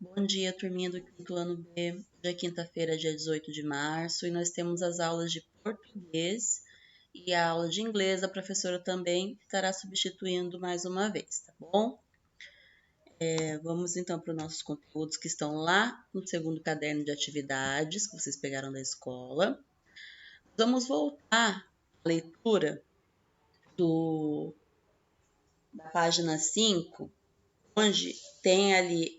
Bom dia, turminha do quinto ano B. Hoje é quinta-feira, dia 18 de março, e nós temos as aulas de português e a aula de inglês. A professora também estará substituindo mais uma vez, tá bom? Vamos então para os nossos conteúdos que estão lá no segundo caderno de atividades que vocês pegaram da escola. Vamos voltar à leitura da página 5, onde tem ali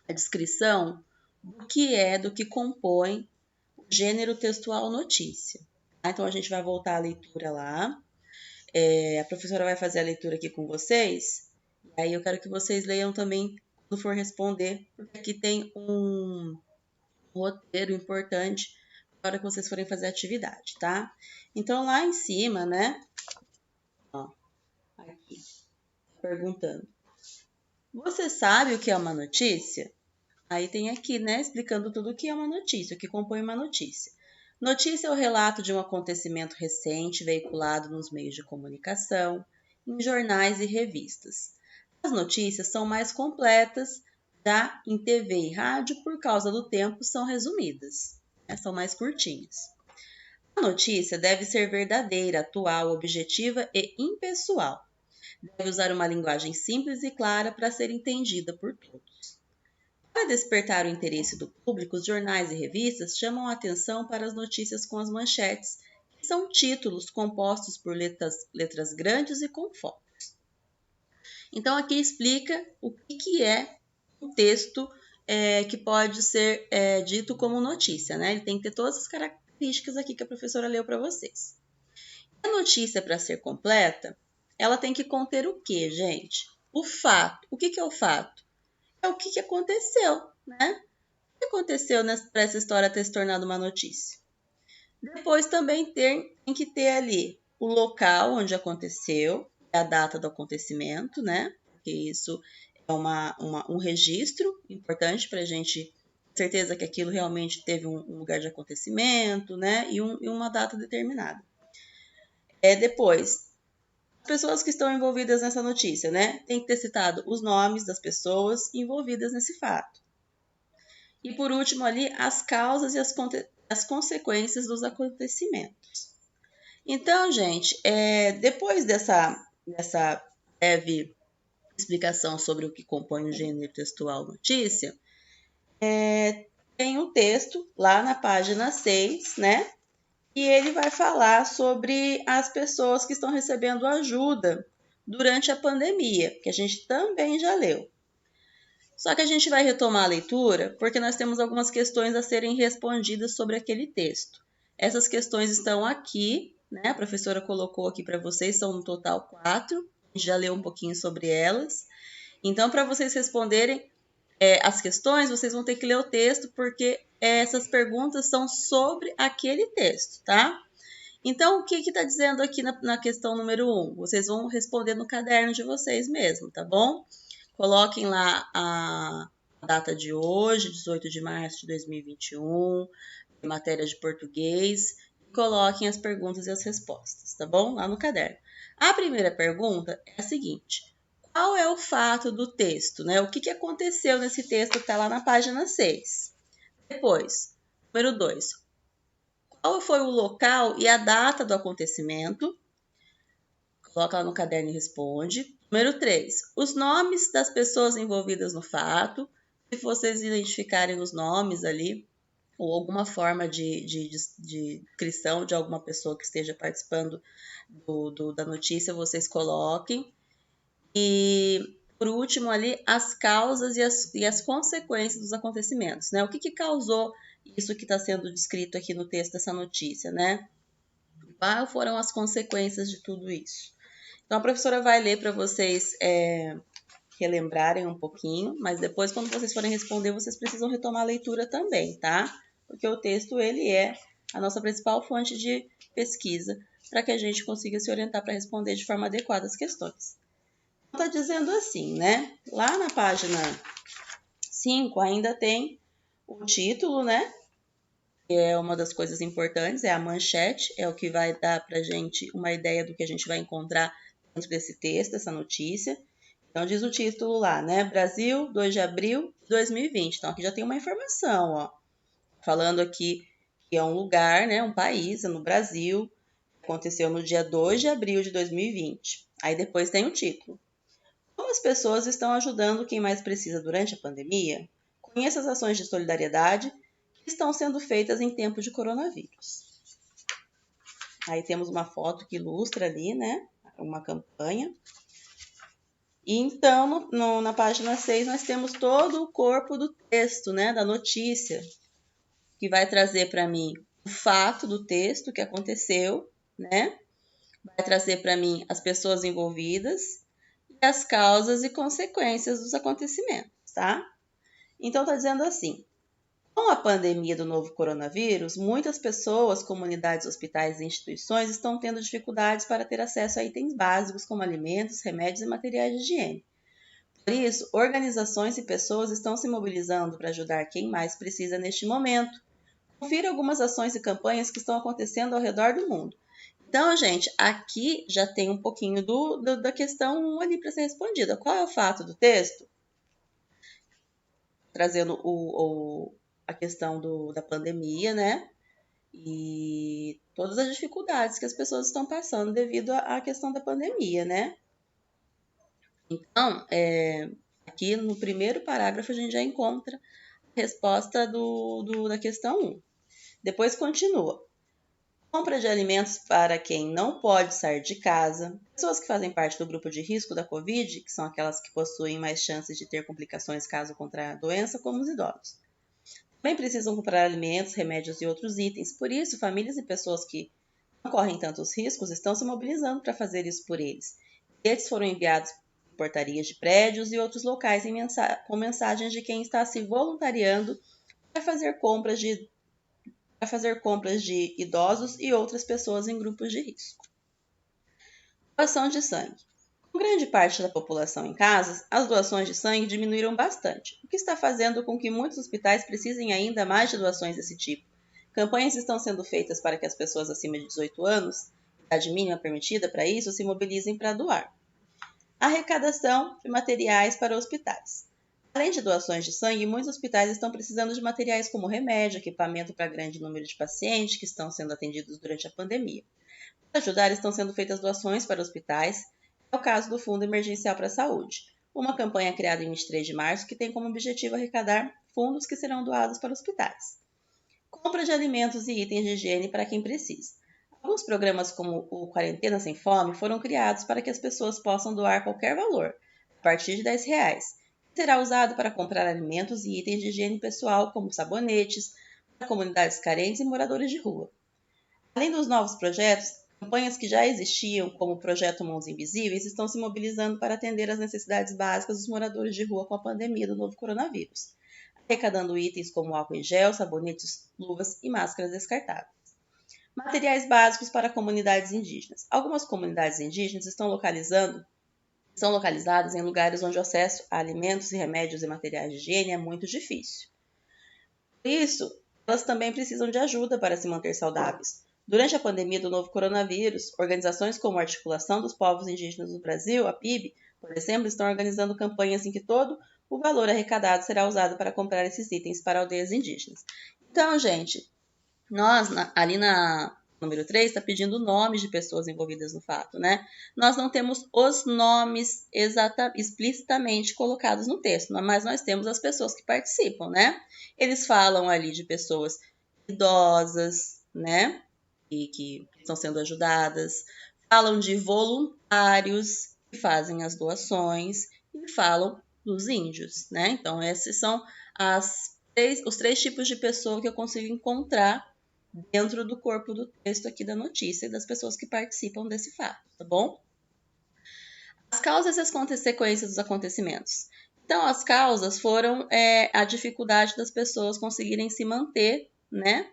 a descrição do que compõe o gênero textual notícia. Então, a gente vai voltar à leitura lá. A professora vai fazer a leitura aqui com vocês. E aí, eu quero que vocês leiam também quando for responder, porque aqui tem um roteiro importante para que vocês forem fazer a atividade, tá? Então, lá em cima, né? Ó, aqui, perguntando. Você sabe o que é uma notícia? Aí tem aqui, né, explicando tudo o que é uma notícia, o que compõe uma notícia. Notícia é o relato de um acontecimento recente veiculado nos meios de comunicação, em jornais e revistas. As notícias são mais completas, já em TV e rádio, por causa do tempo, são resumidas, né, são mais curtinhas. A notícia deve ser verdadeira, atual, objetiva e impessoal. Deve usar uma linguagem simples e clara para ser entendida por todos. Para despertar o interesse do público, os jornais e revistas chamam a atenção para as notícias com as manchetes, que são títulos compostos por letras grandes e com focos. Então, aqui explica o que é um texto que pode ser dito como notícia, né? Ele tem que ter todas as características aqui que a professora leu para vocês. A notícia, para ser completa, ela tem que conter o quê, gente? O fato. O que é o fato? É o que aconteceu, né? O que aconteceu para essa história ter se tornado uma notícia? Depois também tem que ter ali o local onde aconteceu, a data do acontecimento, né? Porque isso é um registro importante para a gente ter certeza que aquilo realmente teve um lugar de acontecimento, né? E uma data determinada. Depois, as pessoas que estão envolvidas nessa notícia, né? Tem que ter citado os nomes das pessoas envolvidas nesse fato. E por último ali, as causas e as consequências dos acontecimentos. Então, gente, depois dessa breve explicação sobre o que compõe o gênero textual notícia, tem um texto lá na página 6, né? E ele vai falar sobre as pessoas que estão recebendo ajuda durante a pandemia, que a gente também já leu. Só que a gente vai retomar a leitura porque nós temos algumas questões a serem respondidas sobre aquele texto. Essas questões estão aqui, né? A professora colocou aqui para vocês, são no total 4. A gente já leu um pouquinho sobre elas. Então, para vocês responderem as questões, vocês vão ter que ler o texto, porque essas perguntas são sobre aquele texto, tá? Então, o que está dizendo aqui na questão número 1? Vocês vão responder no caderno de vocês mesmo, tá bom? Coloquem lá a data de hoje, 18 de março de 2021, matéria de português, e coloquem as perguntas e as respostas, tá bom? Lá no caderno. A primeira pergunta é a seguinte: qual é o fato do texto, né? O que aconteceu nesse texto que está lá na página 6? Depois, número 2, qual foi o local e a data do acontecimento? Coloca lá no caderno e responde. Número 3, os nomes das pessoas envolvidas no fato. Se vocês identificarem os nomes ali, ou alguma forma de descrição de alguma pessoa que esteja participando da notícia, vocês coloquem. E, por último, ali, as causas e as consequências dos acontecimentos, né? O que causou isso que está sendo descrito aqui no texto dessa notícia, né? Quais foram as consequências de tudo isso? Então, a professora vai ler para vocês relembrarem um pouquinho, mas depois, quando vocês forem responder, vocês precisam retomar a leitura também, tá? Porque o texto, ele é a nossa principal fonte de pesquisa para que a gente consiga se orientar para responder de forma adequada as questões. Está dizendo assim, né? Lá na página 5 ainda tem o título, né? Que é uma das coisas importantes, é a manchete, é o que vai dar para a gente uma ideia do que a gente vai encontrar dentro desse texto, essa notícia. Então, diz o título lá, né? Brasil, 2 de abril de 2020. Então, aqui já tem uma informação, ó. Falando aqui que é um lugar, né? Um país, é no Brasil. Aconteceu no dia 2 de abril de 2020. Aí depois tem o título. Como as pessoas estão ajudando quem mais precisa durante a pandemia? Conheça as ações de solidariedade que estão sendo feitas em tempo de coronavírus. Aí temos uma foto que ilustra ali, né? Uma campanha. E então, na página 6, nós temos todo o corpo do texto, né? Da notícia, que vai trazer para mim o fato do texto que aconteceu, né? Vai trazer para mim as pessoas envolvidas e as causas e consequências dos acontecimentos, tá? Então, está dizendo assim: com a pandemia do novo coronavírus, muitas pessoas, comunidades, hospitais e instituições estão tendo dificuldades para ter acesso a itens básicos como alimentos, remédios e materiais de higiene. Por isso, organizações e pessoas estão se mobilizando para ajudar quem mais precisa neste momento. Confira algumas ações e campanhas que estão acontecendo ao redor do mundo. Então, gente, aqui já tem um pouquinho da questão ali para ser respondida. Qual é o fato do texto? Trazendo a questão da pandemia, né? E todas as dificuldades que as pessoas estão passando devido à questão da pandemia, né? Então, aqui no primeiro parágrafo a gente já encontra a resposta da questão 1. Depois continua. Compra de alimentos para quem não pode sair de casa, pessoas que fazem parte do grupo de risco da Covid, que são aquelas que possuem mais chances de ter complicações caso contraia a doença, como os idosos. Também precisam comprar alimentos, remédios e outros itens, por isso, famílias e pessoas que não correm tantos riscos estão se mobilizando para fazer isso por eles. Bilhetes foram enviados por portarias de prédios e outros locais com mensagens de quem está se voluntariando para fazer compras de idosos e outras pessoas em grupos de risco. Doação de sangue. Com grande parte da população em casas, as doações de sangue diminuíram bastante, o que está fazendo com que muitos hospitais precisem ainda mais de doações desse tipo. Campanhas estão sendo feitas para que as pessoas acima de 18 anos, idade mínima permitida para isso, se mobilizem para doar. Arrecadação de materiais para hospitais. Além de doações de sangue, muitos hospitais estão precisando de materiais como remédio, equipamento para grande número de pacientes que estão sendo atendidos durante a pandemia. Para ajudar, estão sendo feitas doações para hospitais. É o caso do Fundo Emergencial para a Saúde, uma campanha criada em 23 de março que tem como objetivo arrecadar fundos que serão doados para hospitais. Compra de alimentos e itens de higiene para quem precisa. Alguns programas, como o Quarentena Sem Fome, foram criados para que as pessoas possam doar qualquer valor, a partir de R$10. Será usado para comprar alimentos e itens de higiene pessoal, como sabonetes, para comunidades carentes e moradores de rua. Além dos novos projetos, campanhas que já existiam, como o Projeto Mãos Invisíveis, estão se mobilizando para atender às necessidades básicas dos moradores de rua com a pandemia do novo coronavírus, arrecadando itens como álcool em gel, sabonetes, luvas e máscaras descartáveis. Materiais básicos para comunidades indígenas. Algumas comunidades indígenas são localizadas em lugares onde o acesso a alimentos e remédios e materiais de higiene é muito difícil. Por isso, elas também precisam de ajuda para se manter saudáveis. Durante a pandemia do novo coronavírus, organizações como a Articulação dos Povos Indígenas do Brasil, a PIB, por exemplo, estão organizando campanhas em que todo o valor arrecadado será usado para comprar esses itens para aldeias indígenas. Então, gente, nós, ali na número 3, está pedindo nomes de pessoas envolvidas no fato, né? Nós não temos os nomes explicitamente colocados no texto, mas nós temos as pessoas que participam, né? Eles falam ali de pessoas idosas, né? E que estão sendo ajudadas, falam de voluntários que fazem as doações e falam dos índios, né? Então, esses são os 3 tipos de pessoa que eu consigo encontrar dentro do corpo do texto aqui da notícia e das pessoas que participam desse fato, tá bom? As causas e as consequências dos acontecimentos. Então, as causas foram a dificuldade das pessoas conseguirem se manter, né?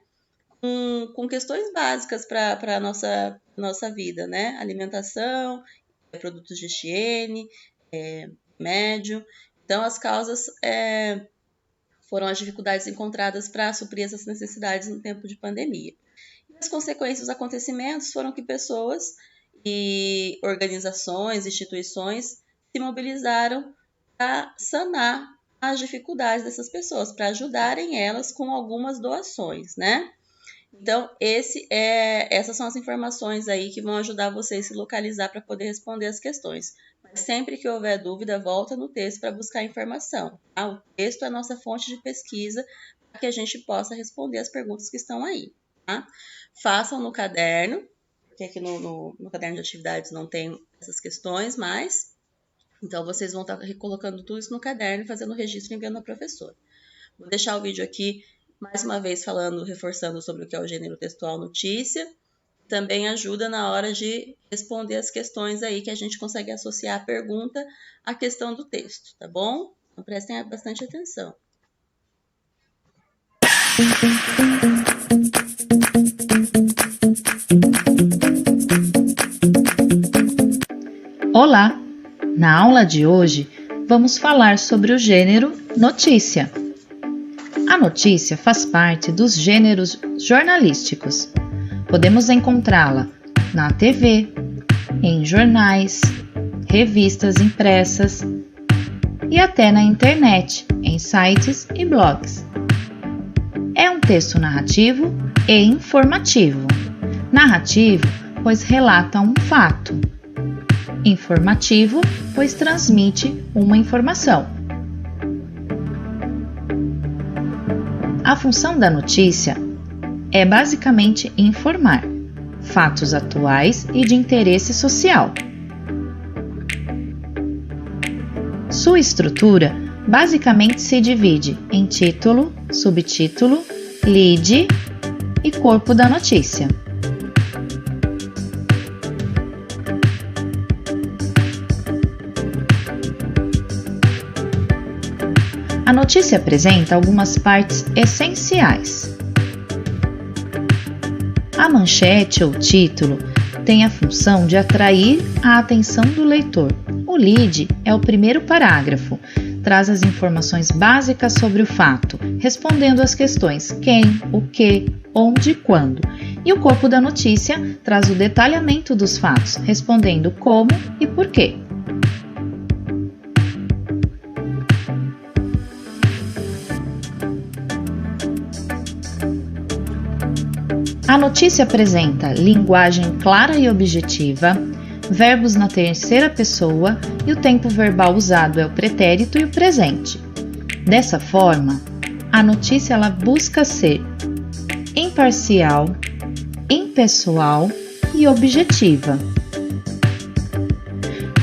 Com questões básicas para a nossa vida, né? Alimentação, produtos de higiene, remédio. Então, as causas foram as dificuldades encontradas para suprir essas necessidades no tempo de pandemia. E as consequências dos acontecimentos foram que pessoas e organizações, instituições se mobilizaram para sanar as dificuldades dessas pessoas, para ajudarem elas com algumas doações, né? Então, essas são as informações aí que vão ajudar vocês a se localizar para poder responder as questões. Mas sempre que houver dúvida, volta no texto para buscar informação. Tá? O texto é a nossa fonte de pesquisa para que a gente possa responder as perguntas que estão aí. Tá? Façam no caderno, porque aqui no caderno de atividades não tem essas questões, mas então vocês vão estar colocando tudo isso no caderno, fazendo o registro e enviando à professora. Vou deixar o vídeo aqui mais uma vez falando, reforçando sobre o que é o gênero textual notícia. Também ajuda na hora de responder as questões aí que a gente consegue associar a pergunta à questão do texto, tá bom? Então prestem bastante atenção. Olá! Na aula de hoje, vamos falar sobre o gênero notícia. A notícia faz parte dos gêneros jornalísticos. Podemos encontrá-la na TV, em jornais, revistas impressas e até na internet, em sites e blogs. É um texto narrativo e informativo. Narrativo, pois relata um fato. Informativo, pois transmite uma informação. A função da notícia é basicamente informar fatos atuais e de interesse social. Sua estrutura basicamente se divide em título, subtítulo, lead e corpo da notícia. A notícia apresenta algumas partes essenciais. A manchete ou título tem a função de atrair a atenção do leitor. O lead é o primeiro parágrafo, traz as informações básicas sobre o fato, respondendo às questões quem, o que, onde e quando. E o corpo da notícia traz o detalhamento dos fatos, respondendo como e por quê. A notícia apresenta linguagem clara e objetiva, verbos na terceira pessoa e o tempo verbal usado é o pretérito e o presente. Dessa forma, a notícia ela busca ser imparcial, impessoal e objetiva.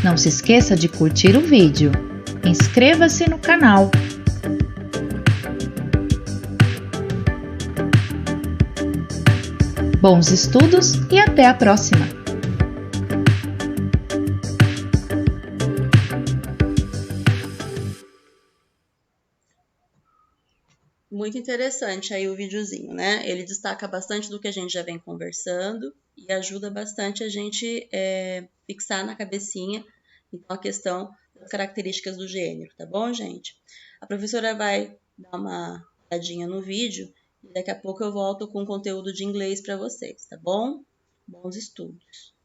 Não se esqueça de curtir o vídeo. Inscreva-se no canal. Bons estudos e até a próxima! Muito interessante aí o videozinho, né? Ele destaca bastante do que a gente já vem conversando e ajuda bastante a gente fixar na cabecinha então, a questão das características do gênero, tá bom, gente? A professora vai dar uma olhadinha no vídeo e daqui a pouco eu volto com conteúdo de inglês para vocês, tá bom? Bons estudos!